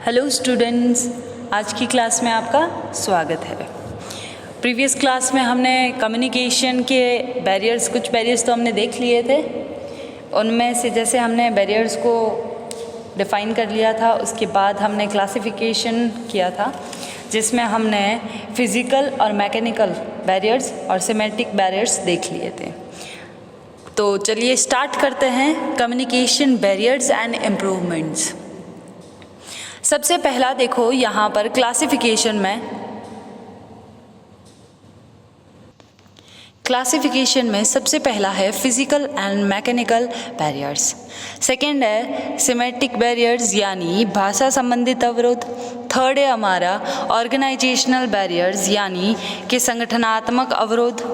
Hello students, आज की class में आपका स्वागत है। प्रीवियस क्लास में हमने कम्युनिकेशन के कुछ बैरियर्स तो हमने देख लिए थे। उनमें से जैसे हमने बैरियर्स को डिफ़ाइन कर लिया था, उसके बाद हमने क्लासिफिकेशन किया था जिसमें हमने फिज़िकल और मैकेनिकल बैरियर्स और सिमेट्रिक बैरियर्स देख लिए थे। तो चलिए स्टार्ट करते हैं कम्युनिकेशन बैरियर्स एंड इम्प्रूवमेंट्स। सबसे पहला देखो यहाँ पर क्लासिफिकेशन में सबसे पहला है physical and mechanical barriers. Second है सिमेट्रिक बैरियर्स यानी भाषा संबंधित अवरोध। थर्ड है हमारा ऑर्गेनाइजेशनल बैरियर्स यानी कि संगठनात्मक अवरोध।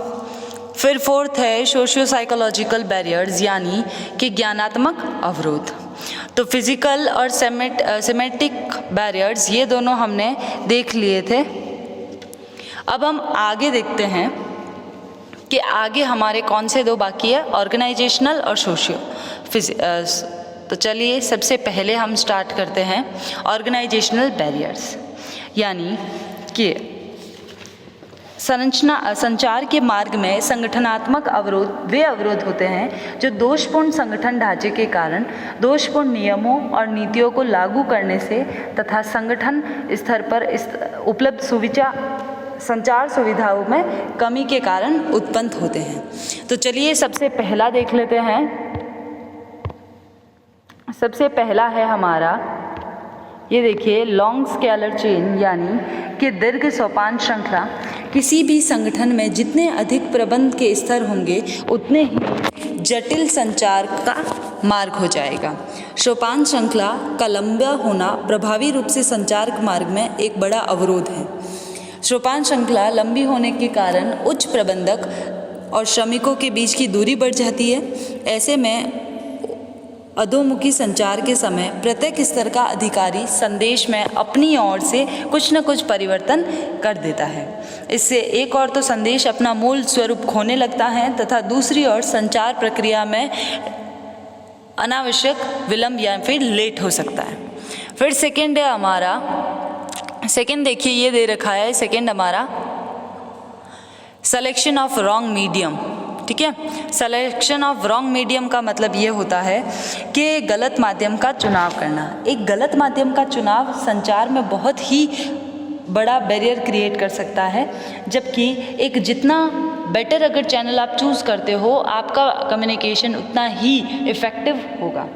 फिर फोर्थ है सोशियो साइकोलॉजिकल बैरियर्स यानी कि ज्ञानात्मक अवरोध। तो फिजिकल और सिमेट्रिक बैरियर्स ये दोनों हमने देख लिए थे। अब हम आगे देखते हैं कि आगे हमारे कौन से दो बाकी है, ऑर्गेनाइजेशनल और तो चलिए सबसे पहले हम स्टार्ट करते हैं ऑर्गेनाइजेशनल बैरियर्स यानी कि संचार के मार्ग में संगठनात्मक अवरोध वे अवरोध होते हैं जो दोषपूर्ण संगठन ढांचे के कारण दोषपूर्ण नियमों और नीतियों को लागू करने से तथा संगठन स्तर पर उपलब्ध संचार सुविधाओं में कमी के कारण उत्पन्न होते हैं। तो चलिए सबसे पहला देख लेते हैं। सबसे पहला है हमारा, ये देखिए, लॉन्ग स्केलर चेन यानी कि दीर्घ सोपान श्रृंखला। किसी भी संगठन में जितने अधिक प्रबंध के स्तर होंगे उतने ही जटिल संचार का मार्ग हो जाएगा। सोपान श्रृंखला का लंबा होना प्रभावी रूप से संचार मार्ग में एक बड़ा अवरोध है। सोपान श्रृंखला लंबी होने के कारण उच्च प्रबंधक और श्रमिकों के बीच की दूरी बढ़ जाती है। ऐसे में अधोमुखी संचार के समय प्रत्येक स्तर का अधिकारी संदेश में अपनी ओर से कुछ न कुछ परिवर्तन कर देता है। इससे एक ओर तो संदेश अपना मूल स्वरूप खोने लगता है तथा दूसरी ओर संचार प्रक्रिया में अनावश्यक विलंब या फिर लेट हो सकता है। फिर सेकंड है हमारा, सेकंड देखिए ये दे रखा है, सेकंड हमारा सिलेक्शन ऑफ रॉन्ग मीडियम। ठीक है, सिलेक्शन ऑफ रॉन्ग मीडियम का मतलब ये होता है कि गलत माध्यम का चुनाव करना। एक गलत माध्यम का चुनाव संचार में बहुत ही बड़ा बैरियर क्रिएट कर सकता है, जबकि एक जितना बेटर अगर चैनल आप चूज़ करते हो आपका कम्युनिकेशन उतना ही इफ़ेक्टिव होगा।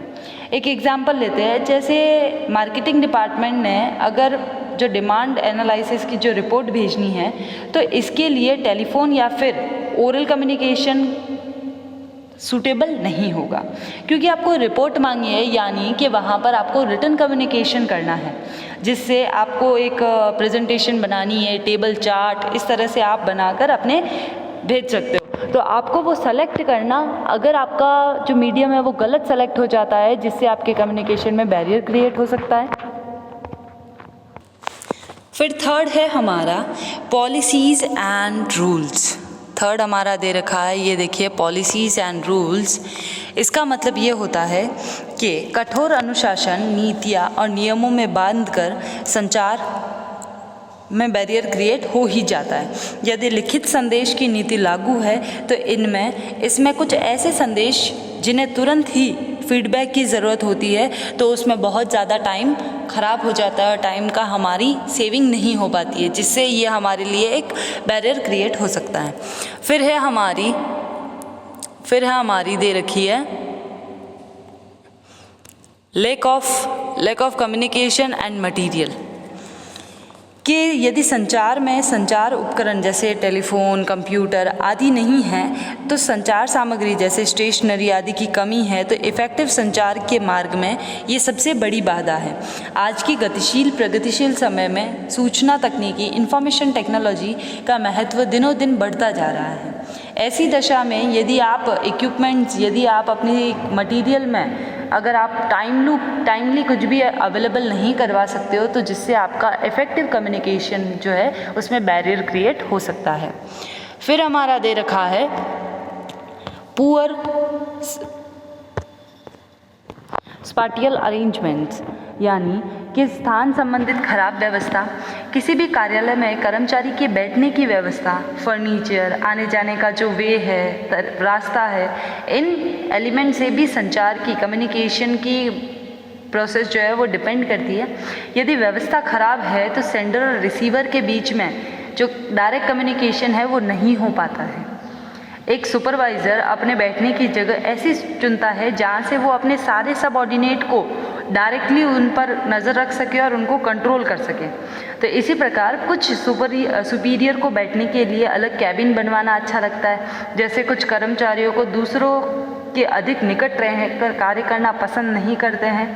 एक एग्जांपल लेते हैं, जैसे मार्केटिंग डिपार्टमेंट ने अगर जो डिमांड एनालिसिस की जो रिपोर्ट भेजनी है तो इसके लिए टेलीफोन या फिर ओरल कम्युनिकेशन सूटेबल नहीं होगा, क्योंकि आपको रिपोर्ट मांगी है यानी कि वहाँ पर आपको रिटन कम्युनिकेशन करना है, जिससे आपको एक प्रेजेंटेशन बनानी है, टेबल चार्ट इस तरह से आप बनाकर अपने भेज सकते हो। तो आपको वो सेलेक्ट करना, अगर आपका जो मीडियम है वो गलत सेलेक्ट हो जाता है जिससे आपके कम्युनिकेशन में बैरियर क्रिएट हो सकता है। फिर थर्ड है हमारा पॉलिसीज़ एंड रूल्स। थर्ड हमारा दे रखा है, ये देखिए, पॉलिसीज़ एंड रूल्स। इसका मतलब ये होता है कि कठोर अनुशासन, नीतियाँ और नियमों में बांधकर संचार में बैरियर क्रिएट हो ही जाता है। यदि लिखित संदेश की नीति लागू है तो इसमें कुछ ऐसे संदेश जिन्हें तुरंत ही फीडबैक की ज़रूरत होती है तो उसमें बहुत ज़्यादा टाइम ख़राब हो जाता है और टाइम का हमारी सेविंग नहीं हो पाती है, जिससे ये हमारे लिए एक बैरियर क्रिएट हो सकता है। फिर है हमारी दे रखी है lack of communication and material, कि यदि संचार में संचार उपकरण जैसे टेलीफोन, कंप्यूटर आदि नहीं हैं तो संचार सामग्री जैसे स्टेशनरी आदि की कमी है, तो इफ़ेक्टिव संचार के मार्ग में ये सबसे बड़ी बाधा है। आज की प्रगतिशील समय में सूचना तकनीकी, इंफॉर्मेशन टेक्नोलॉजी का महत्व दिनों दिन बढ़ता जा रहा है। ऐसी दशा में यदि आप यदि आप अपनी मटीरियल में अगर आप टाइमली कुछ भी अवेलेबल नहीं करवा सकते हो तो जिससे आपका इफ़ेक्टिव कम्युनिकेशन जो है उसमें बैरियर क्रिएट हो सकता है। फिर हमारा दे रखा है पुअर स्पाटियल अरेंजमेंट्स, यानी कि स्थान संबंधित खराब व्यवस्था, किसी भी कार्यालय में कर्मचारी के बैठने की व्यवस्था, फर्नीचर, आने जाने का जो वे है, रास्ता है, इन एलिमेंट से भी संचार की, कम्युनिकेशन की प्रोसेस जो है वो डिपेंड करती है। यदि व्यवस्था खराब है तो सेंडर और रिसीवर के बीच में जो डायरेक्ट कम्युनिकेशन है वो नहीं हो पाता है। एक सुपरवाइज़र अपने बैठने की जगह ऐसी चुनता है जहाँ से वो अपने सारे सबऑर्डिनेट को डायरेक्टली उन पर नज़र रख सके और उनको कंट्रोल कर सके। तो इसी प्रकार कुछ सुपीरियर को बैठने के लिए अलग कैबिन बनवाना अच्छा लगता है, जैसे कुछ कर्मचारियों को दूसरों के अधिक निकट रहकर कार्य करना पसंद नहीं करते हैं।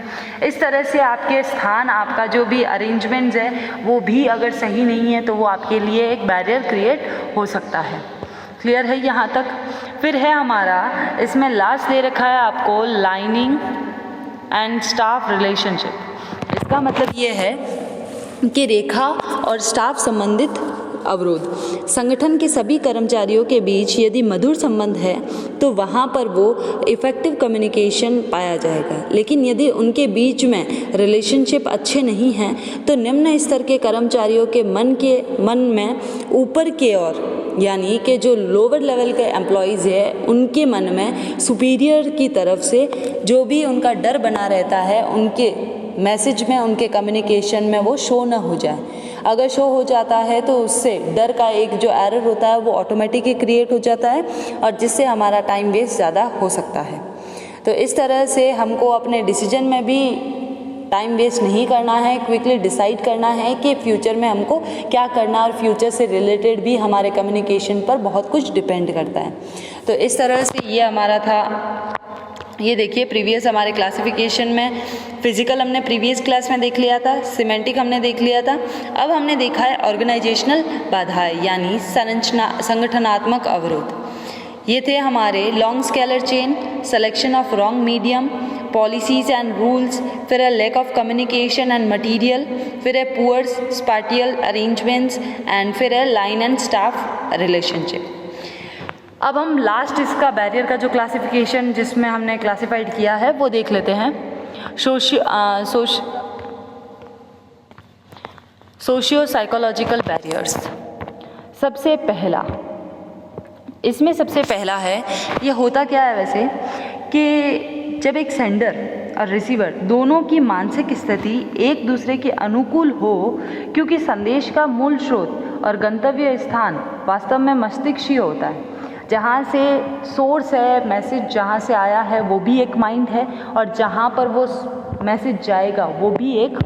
इस तरह से आपके स्थान, आपका जो भी अरेंजमेंट्स है वो भी अगर सही नहीं है तो वो आपके लिए एक बैरियर क्रिएट हो सकता है। क्लियर है यहाँ तक? फिर है हमारा, इसमें लास्ट दे रखा है आपको लाइनिंग एंड स्टाफ रिलेशनशिप। इसका मतलब ये है कि रेखा और स्टाफ संबंधित अवरोध। संगठन के सभी कर्मचारियों के बीच यदि मधुर संबंध है तो वहाँ पर वो इफ़ेक्टिव कम्युनिकेशन पाया जाएगा, लेकिन यदि उनके बीच में रिलेशनशिप अच्छे नहीं हैं तो निम्न स्तर के कर्मचारियों के मन में ऊपर के ओर, यानी कि जो लोअर लेवल के एम्प्लॉयज़ है उनके मन में सुपीरियर की तरफ से जो भी उनका डर बना रहता है, उनके मैसेज में, उनके कम्युनिकेशन में वो शो ना हो जाए। अगर शो हो जाता है तो उससे डर का एक जो एरर होता है वो ऑटोमेटिकली क्रिएट हो जाता है और जिससे हमारा टाइम वेस्ट ज़्यादा हो सकता है। तो इस तरह से हमको अपने डिसीजन में भी टाइम वेस्ट नहीं करना है, क्विकली डिसाइड करना है कि फ्यूचर में हमको क्या करना, और फ्यूचर से रिलेटेड भी हमारे कम्युनिकेशन पर बहुत कुछ डिपेंड करता है। तो इस तरह से ये हमारा था। ये देखिए प्रीवियस हमारे क्लासिफिकेशन में फिजिकल हमने प्रीवियस क्लास में देख लिया था, सिमेंटिक हमने देख लिया था। अब हमने देखा है ऑर्गेनाइजेशनल बाधाएं यानी संगठनात्मक अवरोध। ये थे हमारे long scalar chain, selection of wrong medium, policies and rules, फिर है lack of communication and material, फिर है पुअर स्पाटियल अरेंजमेंट्स एंड फिर है लाइन एंड स्टाफ रिलेशनशिप। अब हम लास्ट इसका बैरियर का जो क्लासिफिकेशन जिसमें हमने क्लासिफाइड किया है वो देख लेते हैं। Socio psychological barriers. सबसे पहला, इसमें सबसे पहला है, ये होता क्या है वैसे कि जब एक सेंडर और रिसीवर दोनों की मानसिक स्थिति एक दूसरे के अनुकूल हो, क्योंकि संदेश का मूल स्रोत और गंतव्य स्थान वास्तव में मस्तिष्क ही होता है। जहाँ से सोर्स है, मैसेज जहाँ से आया है वो भी एक माइंड है, और जहाँ पर वो मैसेज जाएगा वो भी एक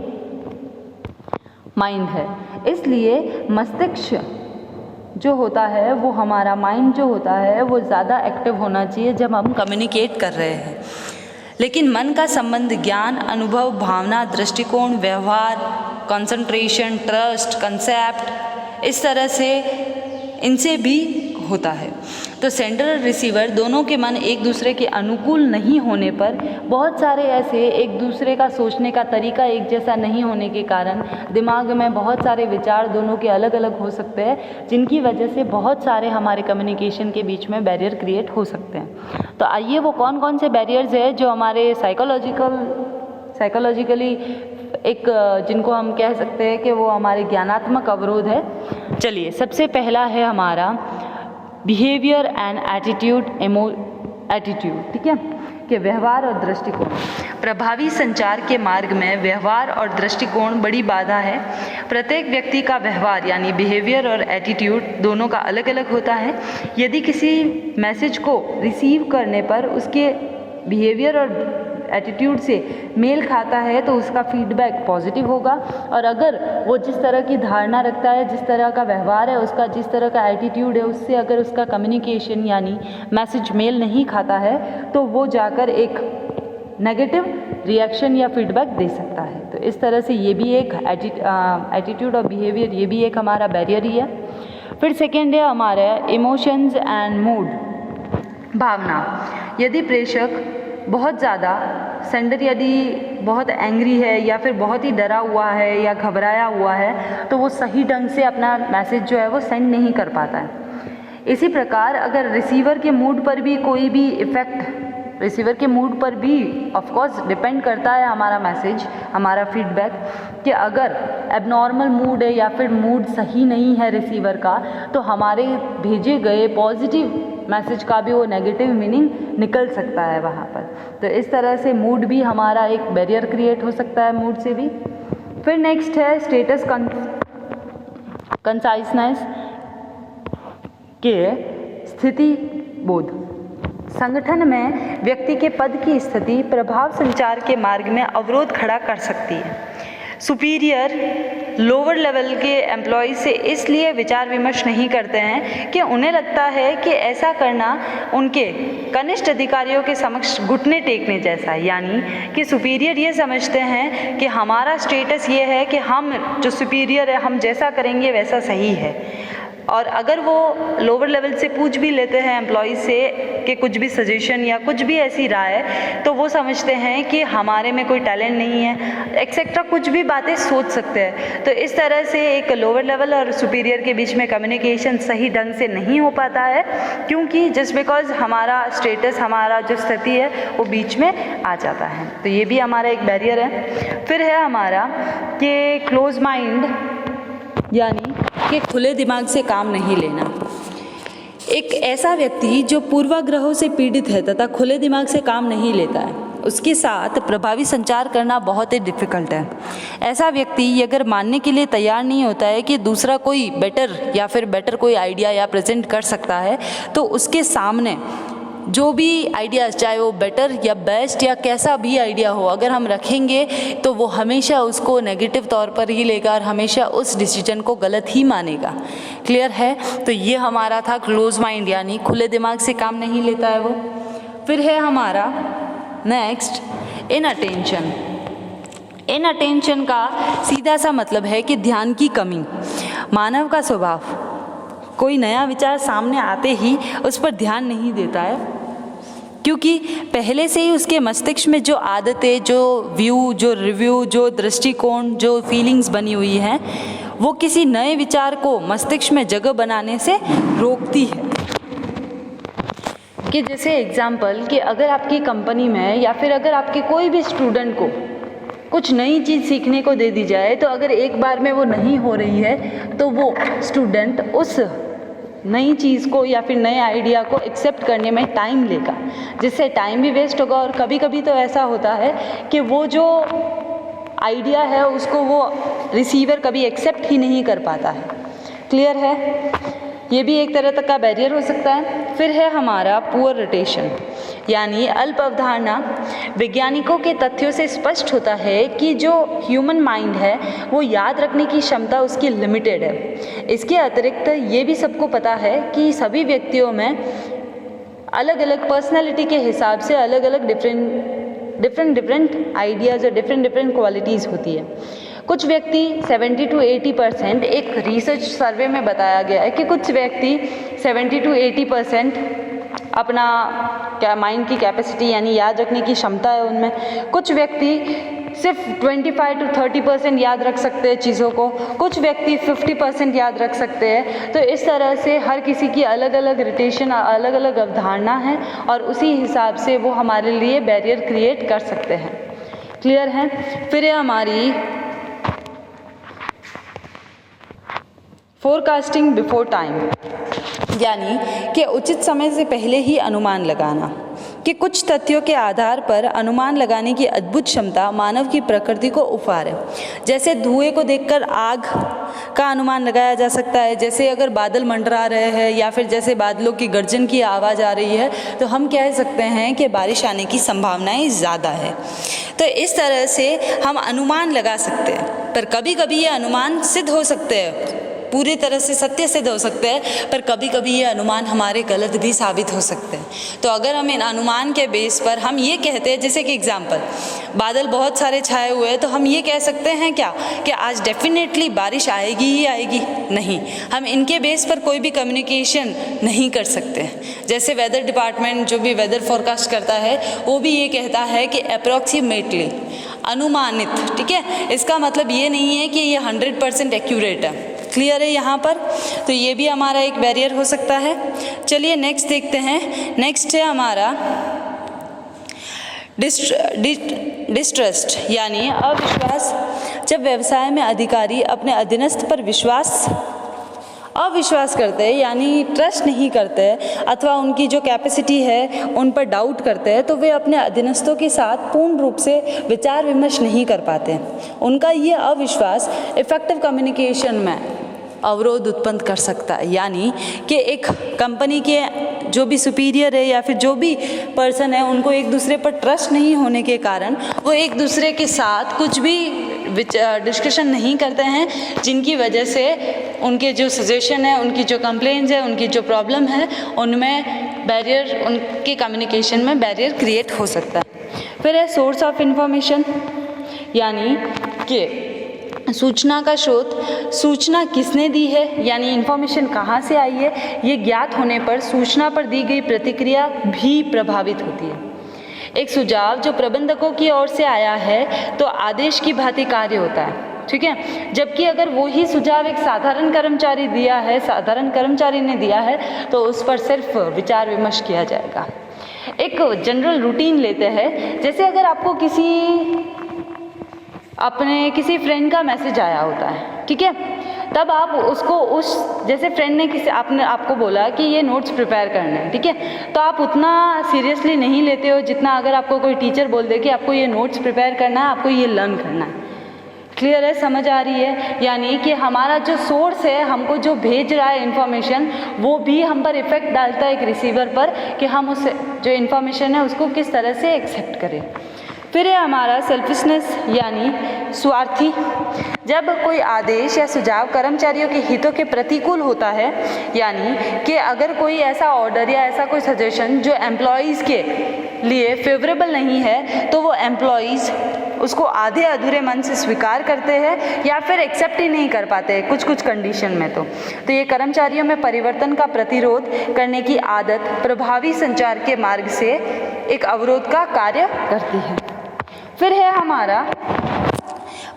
माइंड है। इसलिए मस्तिष्क जो होता है वो, हमारा माइंड जो होता है वो ज़्यादा एक्टिव होना चाहिए जब हम कम्युनिकेट कर रहे हैं। लेकिन मन का संबंध ज्ञान, अनुभव, भावना, दृष्टिकोण, व्यवहार, कंसंट्रेशन, ट्रस्ट, कंसेप्ट, इस तरह से इनसे भी होता है। तो सेंडर और रिसीवर दोनों के मन एक दूसरे के अनुकूल नहीं होने पर बहुत सारे ऐसे एक दूसरे का सोचने का तरीका एक जैसा नहीं होने के कारण दिमाग में बहुत सारे विचार दोनों के अलग अलग हो सकते हैं, जिनकी वजह से बहुत सारे हमारे कम्युनिकेशन के बीच में बैरियर क्रिएट हो सकते हैं। तो आइए वो कौन कौन से बैरियर्स है जो हमारे साइकोलॉजिकली एक, जिनको हम कह सकते हैं कि वो हमारे ज्ञानात्मक अवरोध है। चलिए, सबसे पहला है हमारा बिहेवियर एंड एटीट्यूड, ठीक है, कि व्यवहार और दृष्टिकोण। प्रभावी संचार के मार्ग में व्यवहार और दृष्टिकोण बड़ी बाधा है। प्रत्येक व्यक्ति का व्यवहार यानी बिहेवियर और एटीट्यूड दोनों का अलग अलग होता है। यदि किसी मैसेज को रिसीव करने पर उसके बिहेवियर और एटीट्यूड से मेल खाता है तो उसका फीडबैक पॉजिटिव होगा, और अगर वो जिस तरह की धारणा रखता है, जिस तरह का व्यवहार है उसका, जिस तरह का एटीट्यूड है, उससे अगर उसका कम्युनिकेशन यानी मैसेज मेल नहीं खाता है तो वो जाकर एक नेगेटिव रिएक्शन या फीडबैक दे सकता है। तो इस तरह से ये भी एक एटीट्यूड और बिहेवियर, ये भी एक हमारा बैरियर ही है। फिर सेकेंड है हमारा इमोशंस एंड मूड, भावना। यदि प्रेषक बहुत ज़्यादा, सेंडर यदि बहुत एंग्री है या फिर बहुत ही डरा हुआ है या घबराया हुआ है तो वो सही ढंग से अपना मैसेज जो है वो सेंड नहीं कर पाता है। इसी प्रकार अगर रिसीवर के मूड पर भी कोई भी इफ़ेक्ट रिसीवर के मूड पर भी ऑफ कोर्स डिपेंड करता है हमारा मैसेज, हमारा फीडबैक, कि अगर एबनॉर्मल मूड है या फिर मूड सही नहीं है रिसीवर का, तो हमारे भेजे गए पॉजिटिव मैसेज का भी वो नेगेटिव मीनिंग निकल सकता है वहाँ पर। तो इस तरह से मूड भी हमारा एक बैरियर क्रिएट हो सकता है, मूड से भी। फिर नेक्स्ट है स्टेटस कंसाइसनेस के स्थिति बोध। संगठन में व्यक्ति के पद की स्थिति प्रभाव संचार के मार्ग में अवरोध खड़ा कर सकती है। सुपीरियर लोअर लेवल के एम्प्लॉय से इसलिए विचार विमर्श नहीं करते हैं कि उन्हें लगता है कि ऐसा करना उनके कनिष्ठ अधिकारियों के समक्ष घुटने टेकने जैसा है। यानी कि सुपीरियर ये समझते हैं कि हमारा स्टेटस ये है कि हम जो सुपीरियर है, हम जैसा करेंगे वैसा सही है। और अगर वो लोअर लेवल से पूछ भी लेते हैं एम्प्लॉय से कि कुछ भी सजेशन या कुछ भी ऐसी राय, तो वो समझते हैं कि हमारे में कोई टैलेंट नहीं है, एक्सेट्रा कुछ भी बातें सोच सकते हैं। तो इस तरह से एक लोअर लेवल और सुपीरियर के बीच में कम्युनिकेशन सही ढंग से नहीं हो पाता है, क्योंकि जस्ट बिकॉज हमारा स्टेटस, हमारा जो स्थिति है वो बीच में आ जाता है। तो ये भी हमारा एक बैरियर है। फिर है हमारा कि क्लोज माइंड, यानी कि खुले दिमाग से काम नहीं लेना। एक ऐसा व्यक्ति जो पूर्वाग्रहों से पीड़ित है तथा खुले दिमाग से काम नहीं लेता है, उसके साथ प्रभावी संचार करना बहुत ही डिफ़िकल्ट है। ऐसा व्यक्ति अगर मानने के लिए तैयार नहीं होता है कि दूसरा कोई बेटर कोई आइडिया या प्रेजेंट कर सकता है, तो उसके सामने जो भी आइडियाज़, चाहे वो बेटर या बेस्ट या कैसा भी आइडिया हो, अगर हम रखेंगे तो वो हमेशा उसको नेगेटिव तौर पर ही लेगा और हमेशा उस डिसीजन को गलत ही मानेगा। क्लियर है? तो ये हमारा था क्लोज माइंड, यानी खुले दिमाग से काम नहीं लेता है वो। फिर है हमारा नेक्स्ट इनअटेंशन। इनअटेंशन का सीधा सा मतलब है कि ध्यान की कमी। मानव का स्वभाव कोई नया विचार सामने आते ही उस पर ध्यान नहीं देता है, क्योंकि पहले से ही उसके मस्तिष्क में जो आदतें, जो व्यू, जो रिव्यू, जो दृष्टिकोण, जो फीलिंग्स बनी हुई हैं, वो किसी नए विचार को मस्तिष्क में जगह बनाने से रोकती है। कि जैसे एग्जाम्पल कि अगर आपकी कंपनी में या फिर अगर आपके कोई भी स्टूडेंट को कुछ नई चीज़ सीखने को दे दी जाए, तो अगर एक बार में वो नहीं हो रही है तो वो स्टूडेंट उस नई चीज़ को या फिर नए आइडिया को एक्सेप्ट करने में टाइम लेगा, जिससे टाइम भी वेस्ट होगा। और कभी कभी तो ऐसा होता है कि वो जो आइडिया है उसको वो रिसीवर कभी एक्सेप्ट ही नहीं कर पाता है। क्लियर है? ये भी एक तरह तक का बैरियर हो सकता है। फिर है हमारा पुअर रिटेंशन, यानी अल्प अवधारणा। वैज्ञानिकों के तथ्यों से स्पष्ट होता है कि जो ह्यूमन माइंड है वो याद रखने की क्षमता उसकी लिमिटेड है। इसके अतिरिक्त ये भी सबको पता है कि सभी व्यक्तियों में अलग अलग पर्सनैलिटी के हिसाब से अलग अलग डिफरेंट आइडियाज़ और डिफरेंट क्वालिटीज़ होती है। कुछ व्यक्ति 70 to 80%, एक रिसर्च सर्वे में बताया गया है कि कुछ व्यक्ति 70 to 80% अपना माइंड की कैपेसिटी यानी याद रखने की क्षमता है उनमें। कुछ व्यक्ति सिर्फ 25 to 30% याद रख सकते हैं चीज़ों को, कुछ व्यक्ति 50% याद रख सकते हैं। तो इस तरह से हर किसी की अलग अलग रिटेंशन, अलग अलग अवधारणा है और उसी हिसाब से वो हमारे लिए बैरियर क्रिएट कर सकते हैं। क्लियर है? फिर हमारी फोरकास्टिंग बिफोर टाइम, यानी कि उचित समय से पहले ही अनुमान लगाना। कि कुछ तथ्यों के आधार पर अनुमान लगाने की अद्भुत क्षमता मानव की प्रकृति को उपहार है। जैसे धुएं को देखकर आग का अनुमान लगाया जा सकता है। जैसे अगर बादल मंडरा रहे हैं या फिर जैसे बादलों की गर्जन की आवाज़ आ रही है, तो हम कह सकते हैं कि बारिश आने की संभावनाएं ज़्यादा है। तो इस तरह से हम अनुमान लगा सकते हैं, पर कभी कभी ये अनुमान सिद्ध हो सकते हैं, पूरी तरह से सत्य सिद्ध हो सकते हैं, पर कभी कभी ये अनुमान हमारे गलत भी साबित हो सकते हैं। तो अगर हम इन अनुमान के बेस पर हम ये कहते हैं, जैसे कि एग्जांपल, बादल बहुत सारे छाए हुए हैं, तो हम ये कह सकते हैं क्या कि आज डेफिनेटली बारिश आएगी ही आएगी? नहीं, हम इनके बेस पर कोई भी कम्युनिकेशन नहीं कर सकते। जैसे वेदर डिपार्टमेंट जो भी वेदर फोरकास्ट करता है, वो भी ये कहता है कि अप्रॉक्सीमेटली, अनुमानित, ठीक है। इसका मतलब ये नहीं है कि ये 100% एक्यूरेट है। क्लियर है यहाँ पर? तो ये भी हमारा एक बैरियर हो सकता है। चलिए नेक्स्ट देखते हैं। नेक्स्ट है हमारा डिस्ट्रस्ट यानी अविश्वास, जब व्यवसाय में अधिकारी अपने अधीनस्थ पर अविश्वास करते हैं यानी ट्रस्ट नहीं करते अथवा उनकी जो कैपेसिटी है उन पर डाउट करते हैं, तो वे अपने अधीनस्थों के साथ पूर्ण रूप से विचार विमर्श नहीं कर पाते। उनका ये अविश्वास इफेक्टिव कम्युनिकेशन में अवरोध उत्पन्न कर सकता है, यानी कि एक कंपनी के जो भी सुपीरियर है या फिर जो भी पर्सन है उनको एक दूसरे पर ट्रस्ट नहीं होने के कारण वो एक दूसरे के साथ कुछ भी डिस्कशन नहीं करते हैं, जिनकी वजह से उनके जो सजेशन है, उनकी जो कंप्लेंट्स है, उनकी जो प्रॉब्लम है, उनमें बैरियर, उनके कम्युनिकेशन में बैरियर क्रिएट हो सकता है। फिर है सोर्स ऑफ इंफॉर्मेशन, यानी कि सूचना का स्रोत, सूचना किसने दी है यानी इन्फॉर्मेशन कहाँ से आई है, ये ज्ञात होने पर सूचना पर दी गई प्रतिक्रिया भी प्रभावित होती है। एक सुझाव जो प्रबंधकों की ओर से आया है तो आदेश की भांति कार्य होता है, ठीक है, जबकि अगर वही सुझाव एक साधारण कर्मचारी ने दिया है तो उस पर सिर्फ विचार विमर्श किया जाएगा। एक जनरल रूटीन लेते हैं, जैसे अगर आपको अपने किसी फ्रेंड का मैसेज आया होता है, ठीक है, तब आप उसको जैसे फ्रेंड ने आपको बोला कि ये नोट्स प्रिपेयर करने हैं, ठीक है, तो आप उतना सीरियसली नहीं लेते हो जितना अगर आपको कोई टीचर बोल दे कि आपको ये नोट्स प्रिपेयर करना है, आपको ये लर्न करना है। क्लियर है, समझ आ रही है? यानी कि हमारा जो सोर्स है, हमको जो भेज रहा है इन्फॉर्मेशन, वो भी हम पर इफेक्ट डालता है एक रिसीवर पर कि हम उस जो इन्फॉर्मेशन है उसको किस तरह से एक्सेप्ट करें। फिर है हमारा सेल्फिशनेस यानी स्वार्थी, जब कोई आदेश या सुझाव कर्मचारियों के हितों के प्रतिकूल होता है, यानी कि अगर कोई ऐसा ऑर्डर या ऐसा कोई सजेशन जो एम्प्लॉयज़ के लिए फेवरेबल नहीं है, तो वो एम्प्लॉयज़ उसको आधे अधूरे मन से स्वीकार करते हैं या फिर एक्सेप्ट ही नहीं कर पाते हैं कुछ कंडीशन में। तो ये कर्मचारियों में परिवर्तन का प्रतिरोध करने की आदत प्रभावी संचार के मार्ग से एक अवरोध का कार्य करती है। फिर है हमारा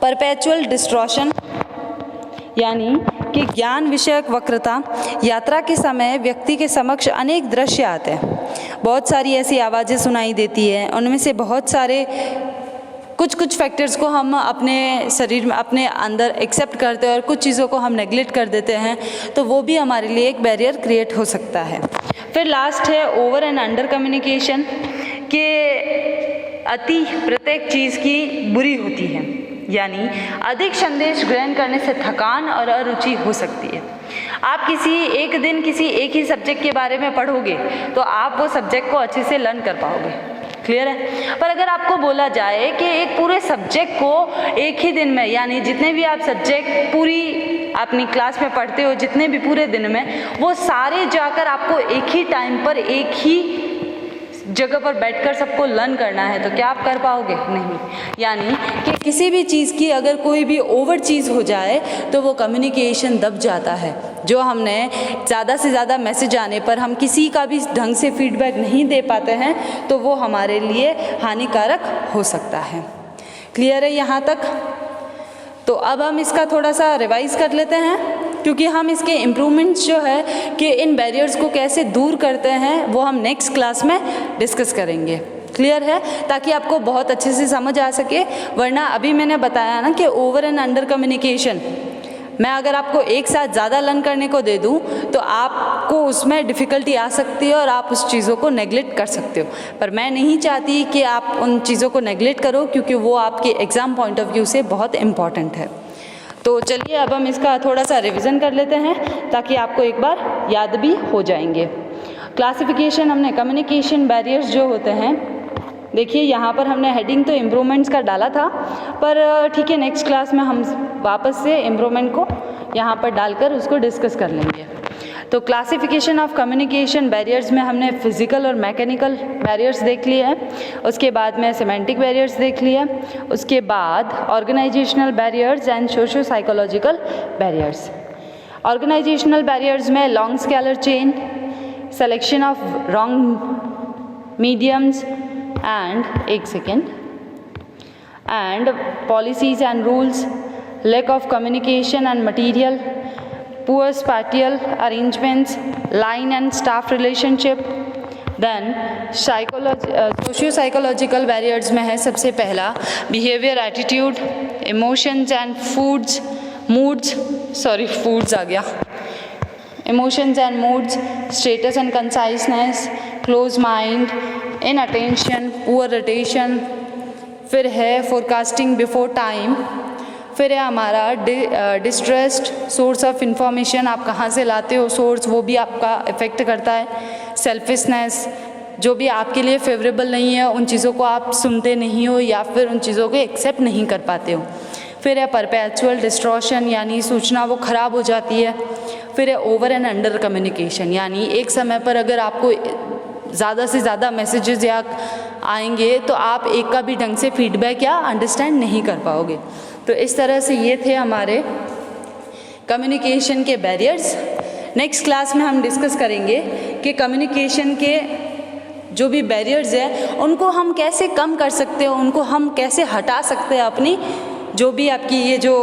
परपेचुअल डिस्ट्रॉशन, यानी कि ज्ञान विषयक वक्रता। यात्रा के समय व्यक्ति के समक्ष अनेक दृश्य आते हैं, बहुत सारी ऐसी आवाज़ें सुनाई देती है, उनमें से बहुत सारे कुछ फैक्टर्स को हम अपने शरीर में अपने अंदर एक्सेप्ट करते हैं और कुछ चीज़ों को हम नेग्लेक्ट कर देते हैं, तो वो भी हमारे लिए एक बैरियर क्रिएट हो सकता है। फिर लास्ट है ओवर एंड अंडर कम्युनिकेशन, के अति प्रत्येक चीज़ की बुरी होती है, यानी अधिक संदेश ग्रहण करने से थकान और अरुचि हो सकती है। आप किसी एक ही सब्जेक्ट के बारे में पढ़ोगे तो आप वो सब्जेक्ट को अच्छे से लर्न कर पाओगे, क्लियर है। पर अगर आपको बोला जाए कि एक पूरे सब्जेक्ट को एक ही दिन में, यानी जितने भी आप सब्जेक्ट पूरी अपनी क्लास में पढ़ते हो, जितने भी पूरे दिन में, वो सारे जाकर आपको एक ही टाइम पर एक ही जगह पर बैठकर सबको लर्न करना है, तो क्या आप कर पाओगे? नहीं। यानी कि किसी भी चीज़ की अगर कोई भी ओवर चीज़ हो जाए तो वो कम्युनिकेशन दब जाता है। जो हमने ज़्यादा से ज़्यादा मैसेज आने पर हम किसी का भी ढंग से फीडबैक नहीं दे पाते हैं, तो वो हमारे लिए हानिकारक हो सकता है। क्लियर है यहाँ तक? तो अब हम इसका थोड़ा सा रिवाइज कर लेते हैं, क्योंकि हम इसके इम्प्रूवमेंट्स जो है कि इन बैरियर्स को कैसे दूर करते हैं वो हम नेक्स्ट क्लास में डिस्कस करेंगे। क्लियर है? ताकि आपको बहुत अच्छे से समझ आ सके। वरना अभी मैंने बताया ना कि ओवर एंड अंडर कम्युनिकेशन, मैं अगर आपको एक साथ ज़्यादा लर्न करने को दे दूं तो आपको उसमें डिफ़िकल्टी आ सकती है और आप उस चीज़ों को नेगलेक्ट कर सकते हो। पर मैं नहीं चाहती कि आप उन चीज़ों को नेगलेक्ट करो, क्योंकि वो आपके एग्ज़ाम पॉइंट ऑफ व्यू से बहुत इम्पॉर्टेंट है। तो चलिए अब हम इसका थोड़ा सा रिवीजन कर लेते हैं ताकि आपको एक बार याद भी हो जाएंगे। क्लासिफिकेशन हमने कम्युनिकेशन बैरियर्स जो होते हैं, देखिए यहाँ पर हमने हेडिंग तो इम्प्रूवमेंट्स का डाला था, पर ठीक है नेक्स्ट क्लास में हम वापस से इम्प्रूवमेंट को यहाँ पर डालकर उसको डिस्कस कर लेंगे। तो क्लासिफिकेशन ऑफ कम्युनिकेशन बैरियर्स में हमने फिजिकल और मैकेनिकल बैरियर्स देख लिए हैं, उसके बाद में सेमेंटिक बैरियर्स देख लिए, उसके बाद organisational barriers and socio psychological barriers. Organisational barriers में long scalar chain, selection of wrong mediums and policies and rules, lack of communication and material, poor spatial arrangements, line and staff relationship, then socio psychological barriers में है सबसे पहला behaviour, attitude, emotions and foods आ गया, emotions and moods, status and consciousness, close mind, inattention, poor rotation, फिर है forecasting before time, फिर है हमारा डिस्ट्रेस्ड सोर्स ऑफ इंफॉर्मेशन, आप कहाँ से लाते हो सोर्स, वो भी आपका इफ़ेक्ट करता है, सेल्फिशनेस, जो भी आपके लिए फेवरेबल नहीं है उन चीज़ों को आप सुनते नहीं हो या फिर उन चीज़ों को एक्सेप्ट नहीं कर पाते हो, फिर है परपेचुअल डिस्ट्रॉशन यानी सूचना वो ख़राब हो जाती है, फिर है ओवर एंड अंडर कम्युनिकेशन यानी एक समय पर अगर आपको ज़्यादा से ज़्यादा मैसेजेस या आएंगे तो आप एक का भी ढंग से फीडबैक या अंडरस्टैंड नहीं कर पाओगे। तो इस तरह से ये थे हमारे कम्युनिकेशन के बैरियर्स। नेक्स्ट क्लास में हम डिस्कस करेंगे कि कम्युनिकेशन के जो भी बैरियर्स है उनको हम कैसे कम कर सकते हो, उनको हम कैसे हटा सकते हैं, अपनी जो भी आपकी ये जो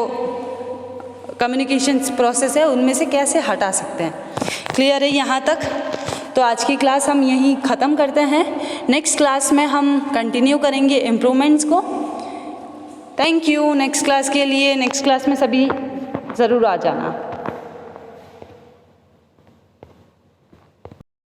कम्युनिकेशन प्रोसेस है उनमें से कैसे हटा सकते हैं। क्लियर है यहाँ तक? तो आज की क्लास हम यहीं ख़त्म करते हैं। नेक्स्ट क्लास में हम कंटिन्यू करेंगे इम्प्रूवमेंट्स को। Thank you. नेक्स्ट क्लास के लिए नेक्स्ट क्लास में सभी ज़रूर आ जाना।